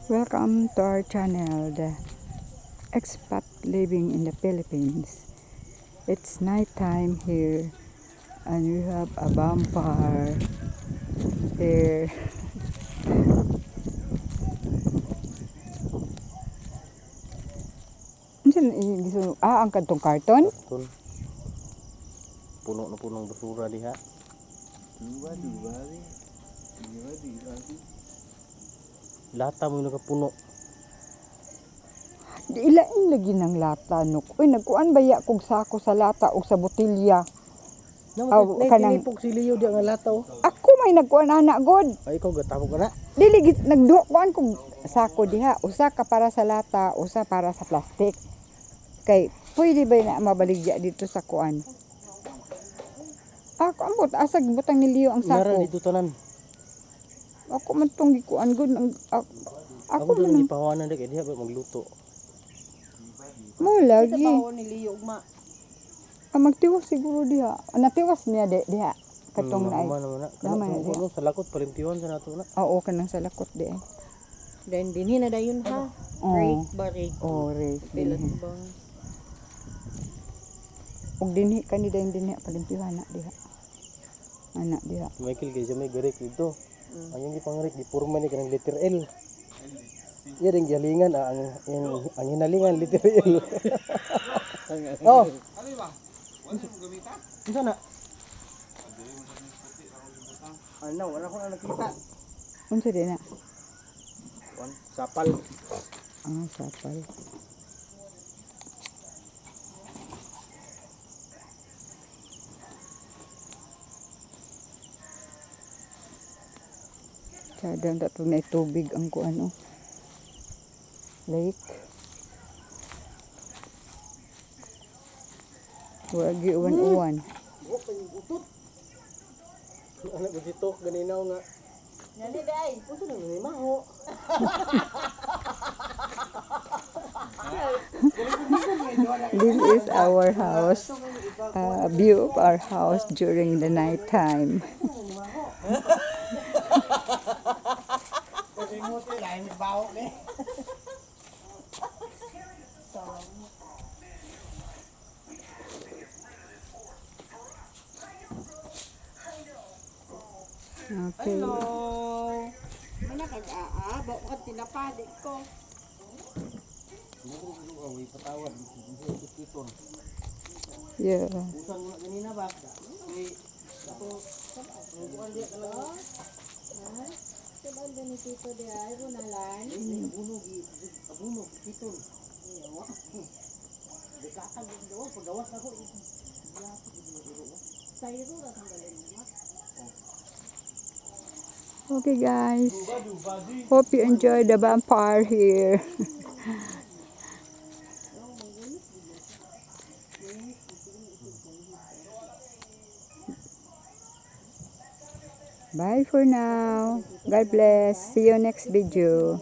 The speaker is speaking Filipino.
Welcome to our channel, the Expat living in the Philippines. It's night time here and we have a bonfire here. Ang kantong karton? Karton. Puno na punong basura diha. Lata mo nakapuno. Di ilain lagi ng lata nuk. Uy, nagkuan baya kog sako sa lata o sa botilya. Kanang tinipog si Leo di ang lata oh. Ako may nagkuan anak god. Ay ikaw gatapog ka na. Dili nagdukuan kog sako diha, usa ka para sa lata, usa para sa plastic. Kay pwede ba na mabaligya dito sa kuan? Ako ambot asag butang ni Leo ang Nara sako. dito tanan. Ako man tong gikuan gud Ako doon ni pahawanan dek diha ba magluto. Mo lagi. Sa ni Leo ugma. Magtiwas siguro diha. Natiwas niya diha. Katong na. Ano sa lakot palimtiwan sa nato na. Oo, kanang sa lakot di ay. Then dinhi na dayon ha. Rake ba rake? Oh, rake. Pilot ba? Og dinhi kani dayon dinhi palimpihan na diha. Anak diha. Michael kay may garek dito. Ayong gipangrek di purma ni kanang letter L. Iya ring galingan ang hinalingan letter L. Oh. Ano ba? Wala mo gamita? Isa na. Ano, wala ko na nakita. Unsa di na? Sapal. Sapal. Kadang tatong na tubig ang kuan lake. Wagi uwan-uwan. Anak ko dito ganinaw nga. Nani day? Unsa nang ni maho? This is our house. View of our house during the night time. Okay. Hello. Mana kag-aa, ba ka tinapadik ko. Yeah. Usang mo ganina ba? Ako bukan dia kalau Sabag gani tito di ay bunalan. abuno piton. Dekatan do pagawas ako. Sayro ra tanggalin mo. Okay guys, hope you enjoy the bonfire here. Bye for now. God bless. See you next video.